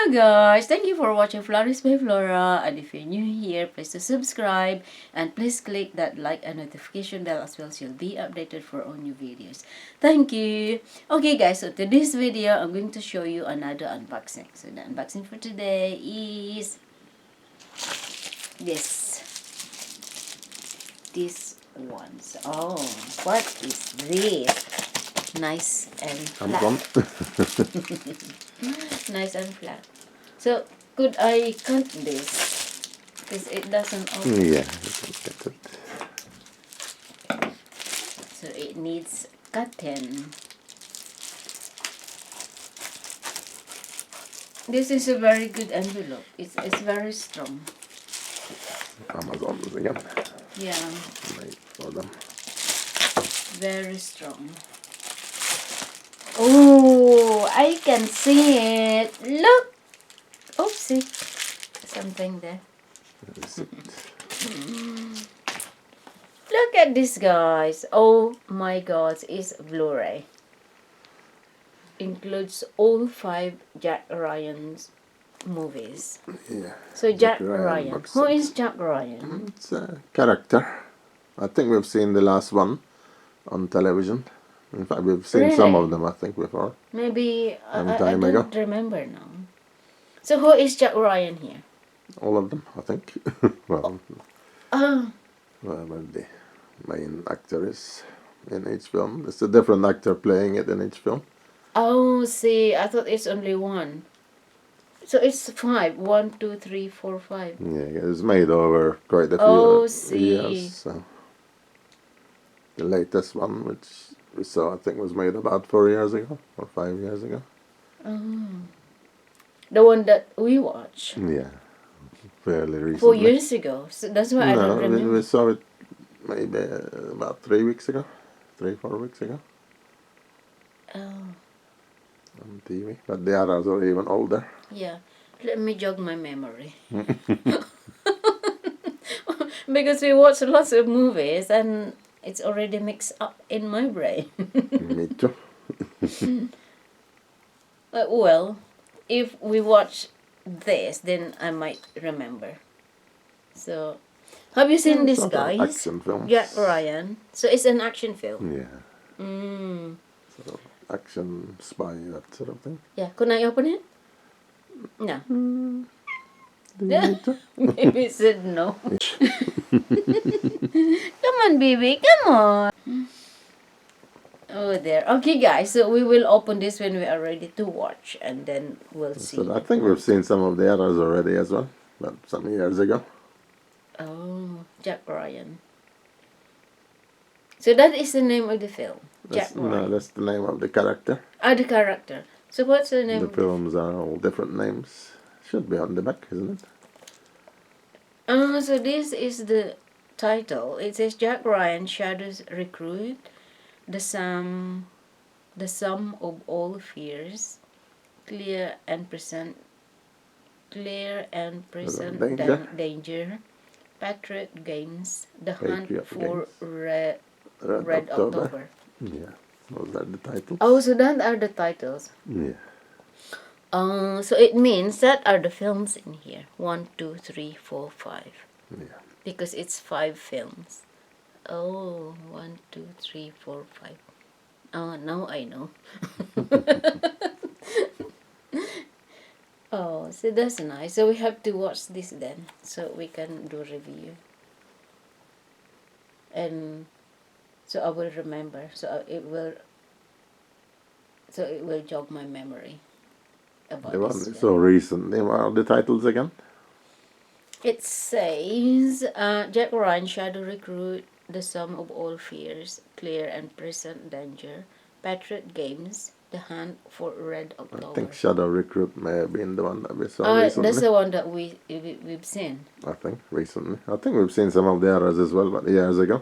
So guys, thank you for watching Flores by Flora, and if you're new here, please to subscribe and please click that like and notification bell as well so you'll be updated for all new videos. Thank you. Okay guys, so today's video I'm going to show you another unboxing. So the unboxing for today is this ones. Oh, what is this? Nice and flat. Nice and flat. So could I cut this? Because it doesn't open. Yeah, you can cut it. So it needs cutting. This is a very good envelope. It's very strong. Amazon again. Yeah. Made for them. Very strong. Oh, I can see it. Look. Oopsie. Something there. That's it. Look at this, guys. Oh my god, it's Blu-ray. Includes all 5 Jack Ryan's movies. Yeah. So Jack Ryan. Who is Jack Ryan? It's a character. I think we've seen the last one on television. In fact, we've seen some of them, I think, before. Maybe I Time ago. don't remember now. So who is Jack Ryan here? All of them, I think. Well, Oh, well, the main actor is in each film. It's a different actor playing it in each film. oh, see, I thought it's only one. So it's 5. 1, 2, 3, 4, 5. Yeah, it was made over quite a few years. So. The latest one, which we saw, I think was made about 4 years ago or 5 years ago. Oh. The one that we watched. Yeah, fairly recently. 4 years ago. So that's why I don't remember. We saw it maybe about 3 weeks ago, 3-4 weeks ago Oh, on TV. But the others are even older. yeah. Let me jog my memory. Because we watch lots of movies and it's already mixed up in my brain. Me too. Well, if we watch this, then I might remember. So, have you seen this, Sort of guys? action films. Jack Ryan. So it's an action film. Yeah. Mm. Sort of action, spy, that sort of thing. Yeah. Can I open it? No. Do you need to? Baby said no. Come on, baby. Come on. Oh, there. Okay, guys. So we will open this when we are ready to watch, and then we'll see. So I think we've seen some of the others already as well, but some years ago. Oh, Jack Ryan. So that is the name of the film. Jack Ryan. No, that's the name of the character. Ah, the character. So what's the name? The films are all different names. Should be on the back, isn't it? So this is the title. It says Jack Ryan, Shadow's Recruit, the sum of all fears, clear and present danger, Patriot Games, the hunt Patriot for Games. Red October. Yeah, those are the titles. Oh, so that are the titles. Yeah. So it means that are the films in here. 1, 2, 3, 4, 5. Yeah. Because it's 5 films. Oh, 1, 2, 3, 4, 5. Oh, now I know. Oh, so that's nice. So we have to watch this then, so we can do review. And so I will remember. So it will jog my memory about The one this we film. saw recently. What are the titles again? It says Jack Ryan, Shadow Recruit, the sum of all fears, clear and present danger, Patriot Games, the hunt for Red October. I think Shadow Recruit may have been the one that we saw recently. That's the one that we've seen. I think recently. I think we've seen some of the others as well, but years ago.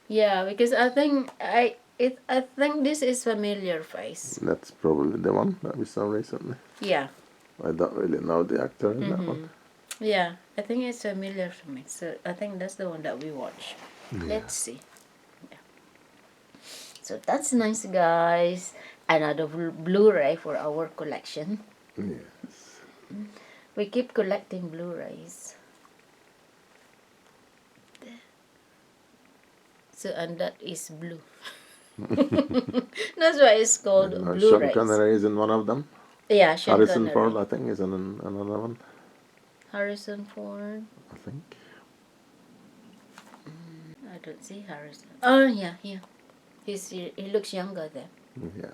Yeah, because I think I think this is familiar face. That's probably the one that we saw recently. Yeah. I don't really know the actor in that one. Yeah, I think it's familiar to me. So I think that's the one that we watch. Yeah. Let's see. Yeah. So that's nice, guys. another Blu-ray for our collection. Yes. We keep collecting Blu-rays. So, and that is blue. That's why it's called And Sean Blu-rays. Connery is in one of them. Yeah, Sean Harrison Connery. Ford, I think, is in another one. Harrison Ford. I think. I don't see Harrison. Oh, yeah. He looks younger there. Yeah.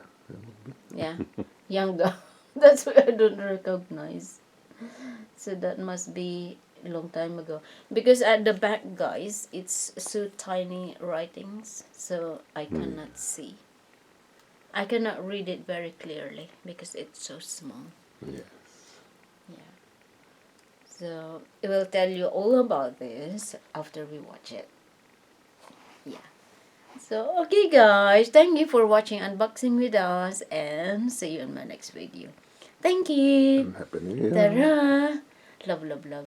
Yeah, younger. That's why I don't recognize. So that must be a long time ago. Because at the back, guys, it's so tiny writings, so I cannot see. I cannot read it very clearly because it's so small. Yes. Yeah. So it will tell you all about this after we watch it. Yeah. So, okay guys, thank you for watching unboxing with us and see you in my next video. Thank you. And Happy New Year. Tara. Love, love, love.